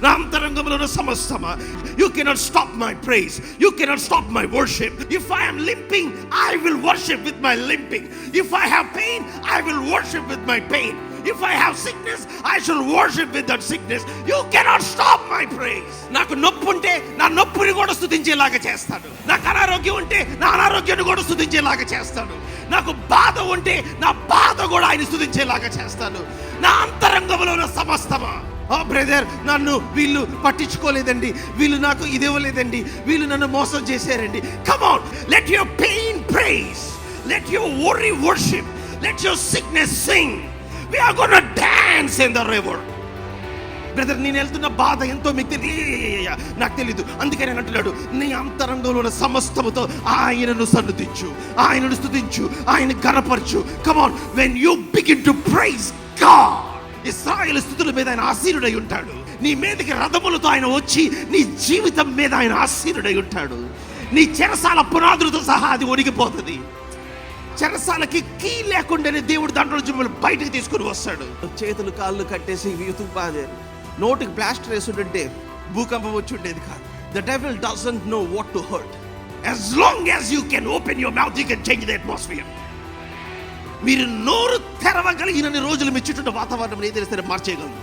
నా అంతరంగంలో ఉన్న సమస్తమా, you cannot stop my praise, you cannot stop my worship. If I am limping, I will worship with my limping. If I have pain, I will worship with my pain. If I have sickness, I shall worship with that sickness. You cannot stop my praise. నాకు నొప్పి ఉంటే నా నొప్పిని కూడా స్తుతించేలాగా చేస్తాడు. నాకు అనారోగ్యం ఉంటే నా అనారోగ్యాన్ని కూడా స్తుతించేలాగా చేస్తాడు. నాకు బాధ ఉంటే నా బాధ కూడా ఆయన స్తుతించేలాగా చేస్తాడు. నా అంతరంగంలో ఉన్న సమస్తమా, ఓ బ్రదర్, నన్ను వీళ్ళు పట్టించుకోలేదండి, వీళ్ళు నాకు ఇదివ్వలేదండి, వీళ్ళు నన్ను మోసం చేశారండి. Come on, let your pain praise, let your worry worship, let your sickness sing. We are going to dance in the river. Brother, నేను వెళ్తున్న బాధ ఎంతో మీకు నాకు తెలీదు, అందుకే నేను అంటున్నాడు, నీ అంతరంగంలో ఉన్న సమస్తముతో ఆయనను సన్నుతించు, ఆయనను స్తుతించు, ఆయన గణపరచు. Come on, when you begin to praise God, ఇశ్రాయేలు స్తుతుల మీద ఆయన ఆసీనుడై ఉంటాడు. నీ మీదకి రథములతో ఆయన వచ్చి నీ జీవితం మీద ఆయన ఆసీనుడై ఉంటాడు. నీ చెరసాల పునాదులతో సహా అది ఒడిగిపోతుంది. చెరసాలకి కీ లేకుండానే దేవుడు దాంట్లో మిమ్మల్ని బయటకు తీసుకుని వస్తాడు. చేతులు కాళ్ళు కట్టేసి యూతుకు బాధారు, నోటికి ప్లాస్టర్ వేసుంటే భూకంపం వచ్చి ఉండేది కాదు. The devil doesn't know what to hurt. As long as you can open your mouth, you can change the atmosphere. మీరు నోరు తెరవగలిగినన్ని రోజులు మీ చుట్టూ వాతావరణం ఏదైనా సరే మార్చేయగలరు.